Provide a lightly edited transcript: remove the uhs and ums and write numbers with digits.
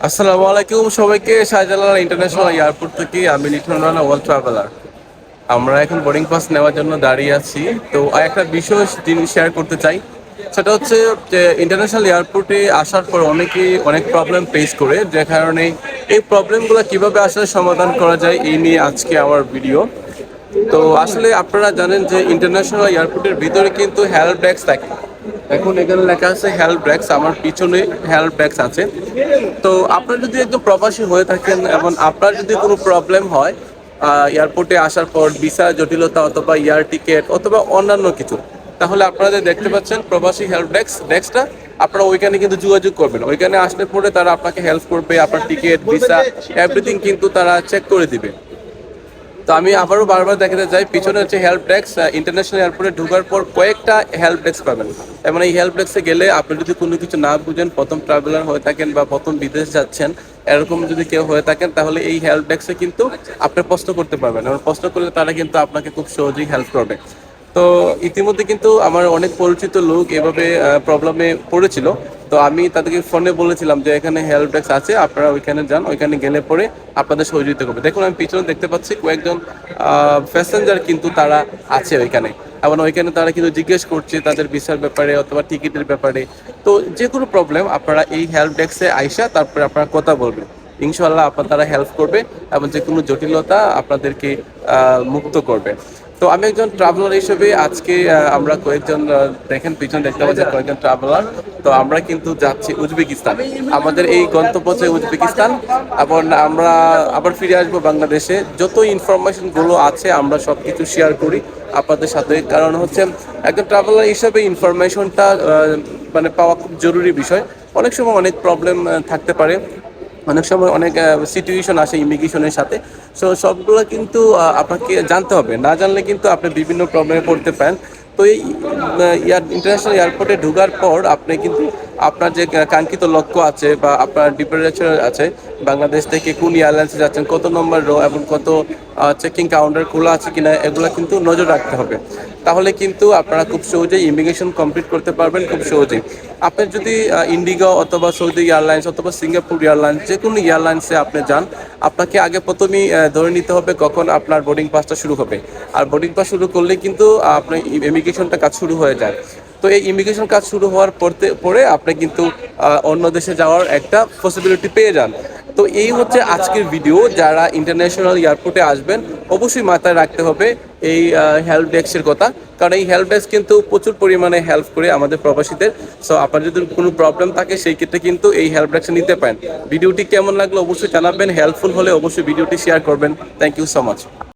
আসসালামু আলাইকুম সবাইকে। শাহজালাল ইন্টারন্যাশনাল এয়ারপোর্ট থেকে আমি লিটন রানা ওয়ার্ল্ড ট্রাভেলার। আমরা এখন বোর্ডিং পাস নেওয়ার জন্য দাঁড়িয়ে আছি। তো একটা বিশেষ জিনিস শেয়ার করতে চাই, সেটা হচ্ছে যে ইন্টারন্যাশনাল এয়ারপোর্টে আসার পর অনেকেই অনেক প্রবলেম ফেস করে, যে কারণে এই প্রবলেমগুলো কিভাবে আসলে সমাধান করা যায় এই নিয়ে আজকে আমার ভিডিও। তো আসলে আপনারা জানেন যে ইন্টারন্যাশনাল এয়ারপোর্টের ভিতরে কিন্তু হেল্প ডেস্ক থাকে। এখন এখানে লেখা আছে হেল্প ডেস্ক, আমার পিছনে হেল্প ডেস্ক আছে। তো আপনারা যদি একদম প্রবাসী হয়ে থাকেন এবং আপনার যদি কোনো প্রবলেম হয় এয়ারপোর্টে আসার পর, ভিসা জটিলতা অথবা এয়ার টিকেট অথবা অন্যান্য কিছু, তাহলে আপনারা যে দেখতে পাচ্ছেন প্রবাসী হেল্প ডেস্কটা, আপনারা ওইখানে কিন্তু যোগাযোগ করবেন। ওইখানে আসলে পরে তারা আপনাকে হেল্প করবে, আপনার টিকিট, ভিসা, এভরিথিং কিন্তু তারা চেক করে দিবে। তো আমি আবারও বারবার দেখাতে চাই, পিছনে হচ্ছে হেল্প ডেস্ক। ইন্টারন্যাশনাল এয়ারপোর্টে ঢোকার পর কয়েকটা হেল্প ডেস্ক পাবেন, এবং এই হেল্প ডেস্কে গেলে আপনি যদি কোনো কিছু না বুঝেন, প্রথম ট্রাভেলার হয়ে থাকেন বা প্রথম বিদেশ যাচ্ছেন, এরকম যদি কেউ হয়ে থাকেন, তাহলে এই হেল্প ডেস্কে কিন্তু আপনি প্রশ্ন করতে পারবেন, এবং প্রশ্ন করলে তারা কিন্তু আপনাকে খুব সহজেই হেল্প করবে। তো ইতিমধ্যে কিন্তু আমার অনেক পরিচিত লোক এভাবে প্রবলেমে পড়েছিল। তো আমি তাদেরকে ফোনে বলেছিলাম যে এখানে হেল্প ডেস্ক আছে, আপনারা ওইখানে যান, ওইখানে গেলে পরে আপনাদের সহযোগিতা করবে। দেখুন আমি পিছনে দেখতে পাচ্ছি কয়েকজন প্যাসেঞ্জার কিন্তু তারা আছে ওইখানে, এবং ওইখানে তারা কিন্তু জিজ্ঞেস করছে তাদের ভিসার ব্যাপারে অথবা টিকিটের ব্যাপারে। তো যে কোনো প্রবলেম আপনারা এই হেল্প ডেস্কে আইসা তারপরে আপনারা কথা বলবেন, ইনশাল্লাহ আপনার তারা হেল্প করবে এবং যে কোনো জটিলতা আপনাদেরকে মুক্ত করবে। তো আমি একজন ট্রাভেলার হিসেবে আজকে আমরা কয়েকজন দেখেন পিছনে দেখতে পাচ্ছি কয়েকজন ট্রাভেলার। তো আমরা কিন্তু যাচ্ছি উজবেকিস্তান, আমাদের এই গন্তব্য হচ্ছে উজবেকিস্তান, এবং আমরা আবার ফিরে আসবো বাংলাদেশে। যত ইনফরমেশনগুলো আছে আমরা সব কিছু শেয়ার করি আপনাদের সাথে, কারণ হচ্ছে একজন ট্রাভেলার হিসেবে ইনফরমেশনটা মানে পাওয়া খুব জরুরি বিষয়। অনেক সময় অনেক প্রবলেম থাকতে পারে, অনেক সময় অনেক সিচুয়েশন আসে ইমিগ্রেশনের সাথে। সো সবগুলো কিন্তু আপনাকে জানতে হবে, না জানলে কিন্তু আপনি বিভিন্ন প্রবলেমে পড়তে পারেন। তো এই ইন্টারন্যাশনাল এয়ারপোর্টে ঢোকার পর আপনি কিন্তু আপনার যে কাঙ্ক্ষিত লক্ষ্য আছে বা আপনার ডিপারেচার আছে, বাংলাদেশ থেকে কোন এয়ারলাইন্সে যাচ্ছেন, কত নম্বর রো এবং কত চেকিং কাউন্টার খোলা আছে কিনা, এগুলো কিন্তু নজর রাখতে হবে। তাহলে কিন্তু আপনারা খুব সহজেই ইমিগ্রেশন কমপ্লিট করতে পারবেন খুব সহজেই। আপনি যদি ইন্ডিগো অথবা সৌদি এয়ারলাইন্স অথবা সিঙ্গাপুর এয়ারলাইন্স, যে কোনো এয়ারলাইন্সে আপনি যান, আপনাকে আগে প্রথমেই ধরে নিতে হবে কখন আপনার বোর্ডিং পাসটা শুরু হবে। আর বোর্ডিং পাস শুরু করলে কিন্তু আপনার ইমিগ্রেশনটা কাজ শুরু হয়ে যায়। তো এই ইমিগ্রেশন কাজ শুরু হওয়ার পরে আপনি কিন্তু অন্য দেশে যাওয়ার একটা পসিবিলিটি পেয়ে যান। তো এই হচ্ছে আজকের ভিডিও। যারা ইন্টারন্যাশনাল এয়ারপোর্টে আসবেন অবশ্যই মাথায় রাখতে হবে এই হেল্প ডেস্কের কথা, কারণ এই হেল্প ডেস্ক কিন্তু প্রচুর পরিমাণে হেল্প করে আমাদের প্রবাসীদের। সো আপনার যদি কোনো প্রবলেম থাকে সেই ক্ষেত্রে কিন্তু এই হেল্প ডেস্ক নিতে পারেন। ভিডিওটি কেমন লাগলো অবশ্যই জানাবেন, হেল্পফুল হলে অবশ্যই ভিডিওটি শেয়ার করবেন। Thank you so much.